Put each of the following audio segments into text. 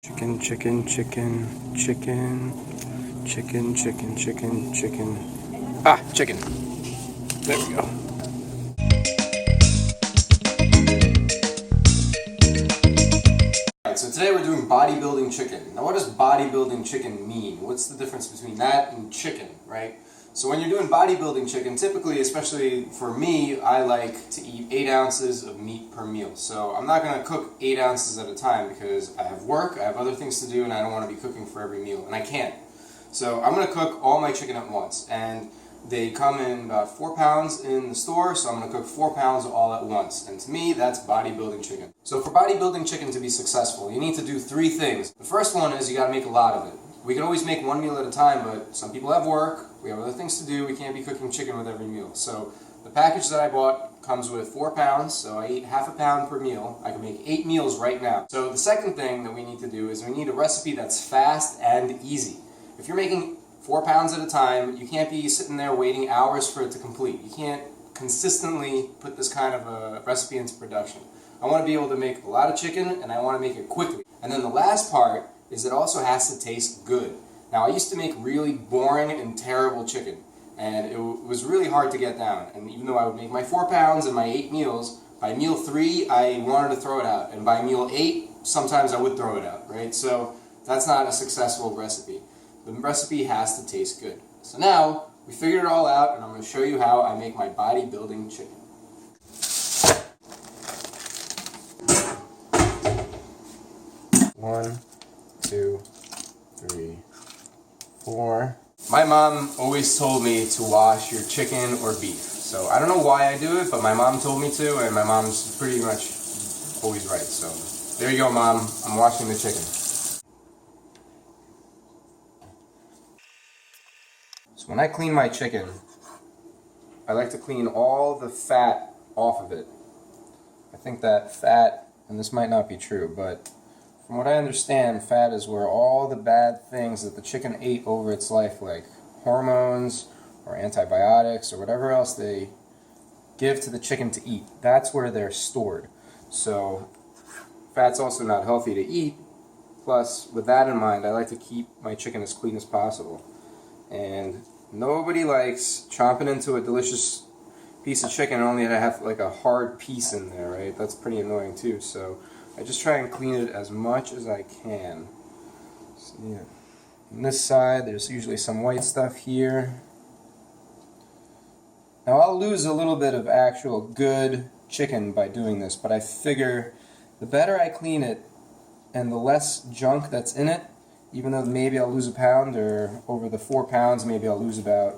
Chicken, chicken, chicken, chicken, chicken, chicken, chicken, chicken. Ah, chicken. There we go. Alright, so today we're doing bodybuilding chicken. Now what does bodybuilding chicken mean? What's the difference between that and chicken, right? So when you're doing bodybuilding chicken, typically, especially for me, I like to eat 8 ounces of meat per meal. So I'm not going to cook 8 ounces at a time because I have work, I have other things to do, and I don't want to be cooking for every meal, and I can't. So I'm going to cook all my chicken at once, and they come in about 4 pounds in the store, so I'm going to cook 4 pounds all at once. And to me, that's bodybuilding chicken. So for bodybuilding chicken to be successful, you need to do 3 things. The first one is you got to make a lot of it. We can always make 1 meal at a time, but some people have work, we have other things to do, we can't be cooking chicken with every meal. So the package that I bought comes with 4 pounds, so I eat half a pound per meal. I can make 8 meals right now. So the second thing that we need to do is we need a recipe that's fast and easy. If you're making 4 pounds at a time, you can't be sitting there waiting hours for it to complete. You can't consistently put this kind of a recipe into production. I want to be able to make a lot of chicken, and I want to make it quickly. And then the last part is it also has to taste good. Now, I used to make really boring and terrible chicken, and it was really hard to get down. And even though I would make my 4 pounds and my 8 meals, by meal 3, I wanted to throw it out. And by meal 8, sometimes I would throw it out, right? So that's not a successful recipe. The recipe has to taste good. So now, we figured it all out, and I'm going to show you how I make my bodybuilding chicken. One, 2, 3, 4. My mom always told me to wash your chicken or beef. So I don't know why I do it, but my mom told me to, and my mom's pretty much always right. So there you go, Mom. I'm washing the chicken. So when I clean my chicken, I like to clean all the fat off of it. I think that fat, and this might not be true, but from what I understand, fat is where all the bad things that the chicken ate over its life, like hormones or antibiotics or whatever else they give to the chicken to eat, that's where they're stored. So fat's also not healthy to eat. Plus, with that in mind, I like to keep my chicken as clean as possible. And nobody likes chomping into a delicious piece of chicken only to have like a hard piece in there, right? That's pretty annoying too. So I just try and clean it as much as I can. So, yeah. On this side, there's usually some white stuff here. Now I'll lose a little bit of actual good chicken by doing this, but I figure the better I clean it and the less junk that's in it, even though maybe I'll lose a pound, or over the 4 pounds maybe I'll lose about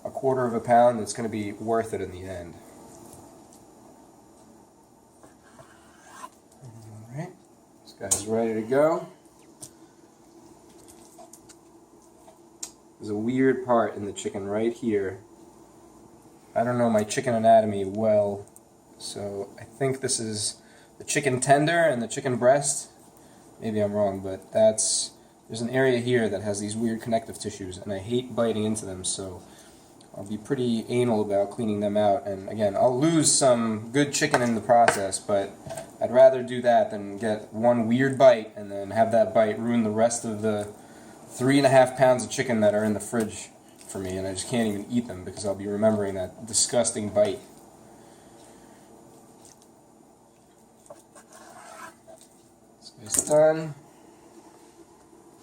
a quarter of a pound, it's going to be worth it in the end. Alright, this guy's ready to go. There's a weird part in the chicken right here. I don't know my chicken anatomy well, so I think this is the chicken tender and the chicken breast. Maybe I'm wrong, but there's an area here that has these weird connective tissues, and I hate biting into them, so I'll be pretty anal about cleaning them out. And again, I'll lose some good chicken in the process, but I'd rather do that than get one weird bite and then have that bite ruin the rest of the 3.5 pounds of chicken that are in the fridge for me, and I just can't even eat them because I'll be remembering that disgusting bite. This guy's done.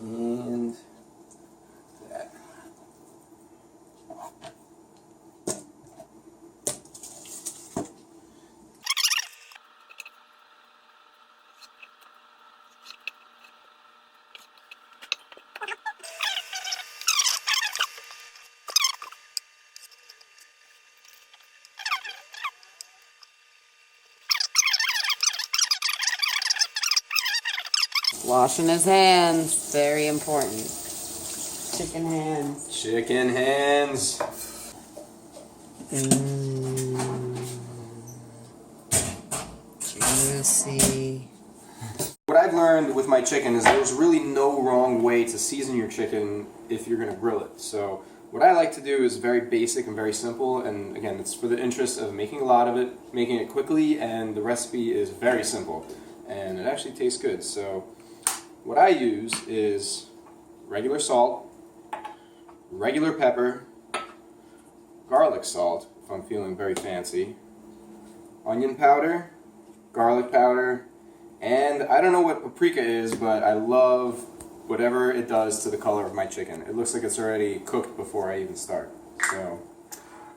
And that. Washing his hands, very important. Chicken hands. Chicken hands. Juicy. What I've learned with my chicken is there's really no wrong way to season your chicken if you're going to grill it. So what I like to do is very basic and very simple, and again, it's for the interest of making a lot of it, making it quickly, and the recipe is very simple, and it actually tastes good. So what I use is regular salt, regular pepper, garlic salt, if I'm feeling very fancy, onion powder, garlic powder, and I don't know what paprika is, but I love whatever it does to the color of my chicken. It looks like it's already cooked before I even start. So,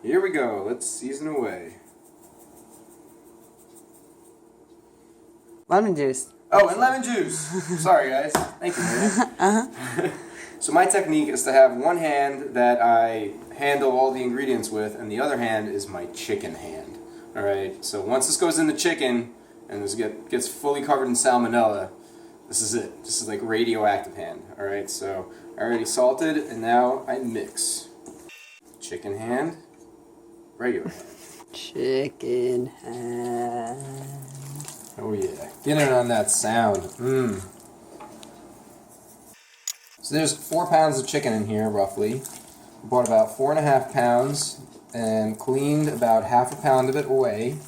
here we go. Let's season away. Lemon juice. Oh, and lemon juice. Sorry, guys. Thank you, Maria. So my technique is to have one hand that I handle all the ingredients with, and the other hand is my chicken hand. All right. So once this goes in the chicken and this gets fully covered in salmonella, this is it. This is like radioactive hand. All right. So I already salted, and now I mix. Chicken hand, regular hand. Chicken hand. Oh yeah, get in on that sound. Mmm. So there's 4 pounds of chicken in here, roughly. I bought about 4.5 pounds and cleaned about half a pound of it away.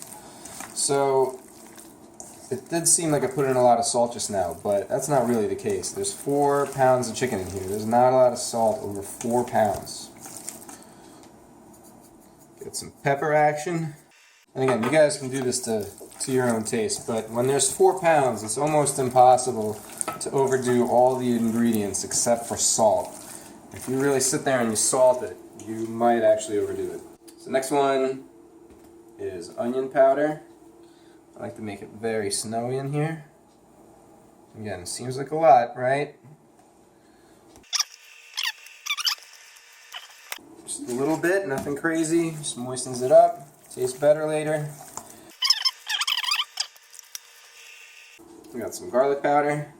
So it did seem like I put in a lot of salt just now, but that's not really the case. There's 4 pounds of chicken in here. There's not a lot of salt over 4 pounds. Get some pepper action. And again, you guys can do this to your own taste, but when there's 4 pounds, it's almost impossible to overdo all the ingredients except for salt. If you really sit there and you salt it, you might actually overdo it. So next one is onion powder. I like to make it very snowy in here. Again, seems like a lot, right? Just a little bit, nothing crazy, just moistens it up. Tastes better later. We got some garlic powder.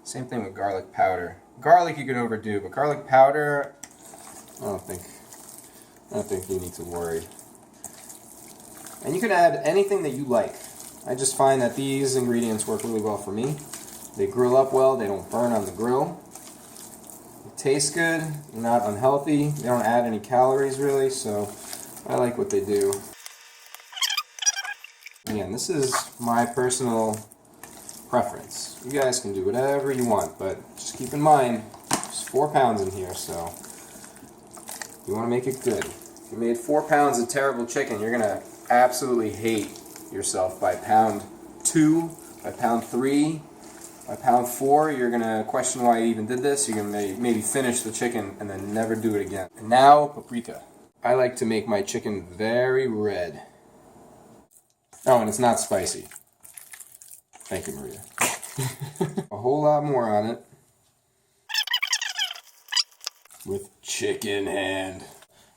Same thing with garlic powder. Garlic you can overdo, but garlic powder, I don't think you need to worry. And you can add anything that you like. I just find that these ingredients work really well for me. They grill up well, they don't burn on the grill. They taste good, they're not unhealthy, they don't add any calories really, so I like what they do. Again, this is my personal preference. You guys can do whatever you want, but just keep in mind, there's 4 pounds in here, so you want to make it good. If you made 4 pounds of terrible chicken, you're going to absolutely hate yourself by pound 2, by pound 3, by pound 4. You're going to question why you even did this. You're going to maybe finish the chicken and then never do it again. And now, paprika. I like to make my chicken very red. Oh, and it's not spicy. Thank you, Maria. A whole lot more on it. With chicken hand.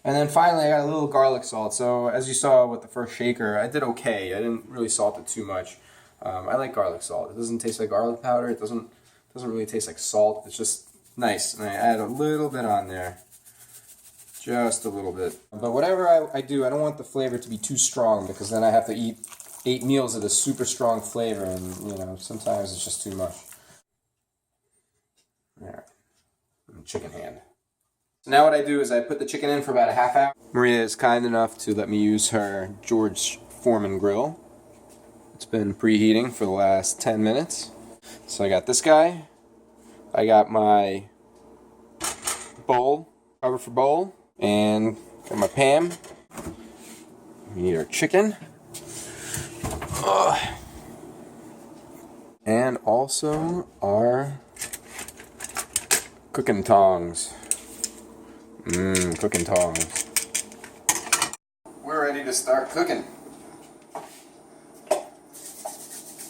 And then finally I got a little garlic salt. So as you saw with the first shaker, I did okay. I didn't really salt it too much. I like garlic salt. It doesn't taste like garlic powder. It doesn't really taste like salt. It's just nice. And I add a little bit on there. Just a little bit. But whatever I do, I don't want the flavor to be too strong, because then I have to eat 8 meals of this super strong flavor, and you know, sometimes it's just too much. Alright. Chicken hand. So now what I do is I put the chicken in for about a half hour. Maria is kind enough to let me use her George Foreman grill. It's been preheating for the last 10 minutes. So I got this guy. I got my bowl, cover for bowl. And got my pan. We need our chicken. And also our cooking tongs. Cooking tongs. We're ready to start cooking.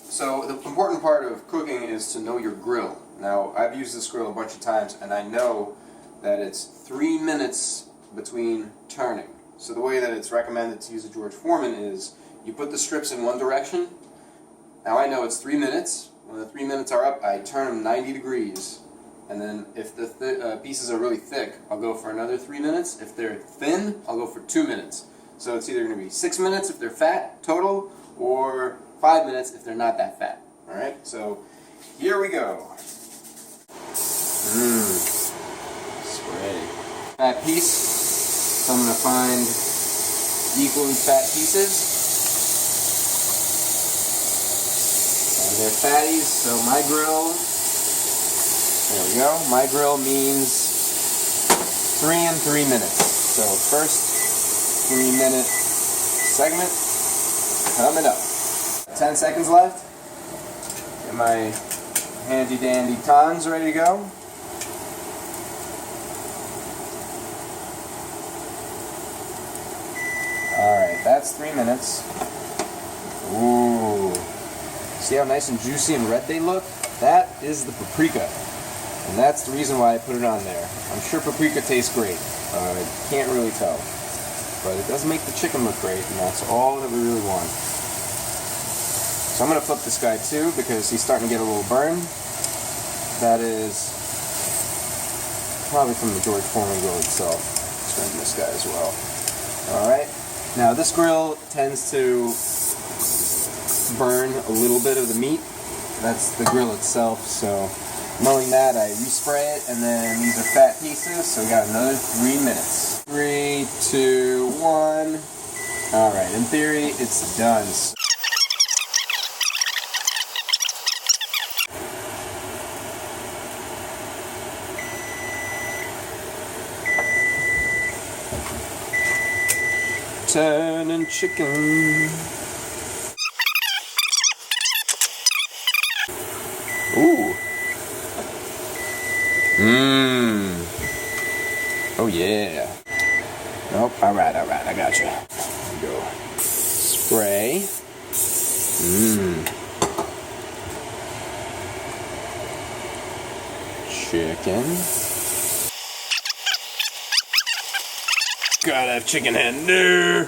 So the important part of cooking is to know your grill. Now, I've used this grill a bunch of times, and I know that it's 3 minutes between turning. So the way that it's recommended to use a George Foreman is you put the strips in one direction. Now I know it's 3 minutes. When the 3 minutes are up, I turn them 90 degrees. And then if the pieces are really thick, I'll go for another 3 minutes. If they're thin, I'll go for 2 minutes. So it's either going to be 6 minutes if they're fat total, or 5 minutes if they're not that fat. Alright, so here we go. Spray. Fat piece, so I'm going to find equally fat pieces. And they're fatties, so my grill There we go. My grill means 3 and 3 minutes. So first 3-minute segment coming up. 10 seconds left. Get my handy dandy tongs ready to go. Alright, that's 3 minutes. Ooh. See how nice and juicy and red they look? That is the paprika. And that's the reason why I put it on there. I'm sure paprika tastes great. I can't really tell. But it does make the chicken look great, and that's all that we really want. So I'm going to flip this guy too, because he's starting to get a little burn. That is probably from the George Foreman grill itself. Let's run this guy as well. Alright. Now this grill tends to burn a little bit of the meat. That's the grill itself, so knowing that, I respray it, and then these are fat pieces, so we got another 3 minutes. 3, 2, 1. Alright, in theory, it's done. Turning chicken. Ooh. Mmm. Oh yeah. Nope. Alright, I got you. There we go. Spray. Mmm. Chicken. Gotta have chicken head. No.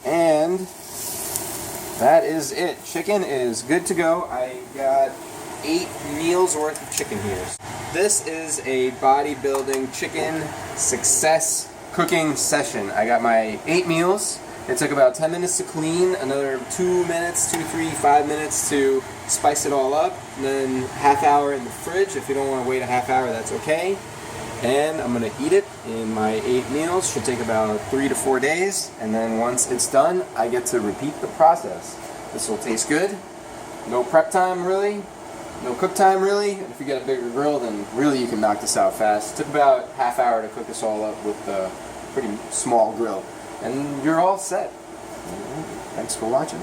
And that is it. Chicken is good to go. I got 8 meals worth of chicken here. This is a bodybuilding chicken success cooking session. I got my 8 meals. It took about 10 minutes to clean, another 2 minutes, 2, 3, 5 minutes to spice it all up, and then half hour in the fridge. If you don't want to wait a half hour, that's okay. And I'm going to eat it in my 8 meals. Should take about 3 to 4 days, and then once it's done, I get to repeat the process. This will taste good. No prep time really, no cook time really. And if you get a bigger grill, then really you can knock this out fast. It took about half hour to cook this all up with a pretty small grill. And you're all set. Thanks for watching.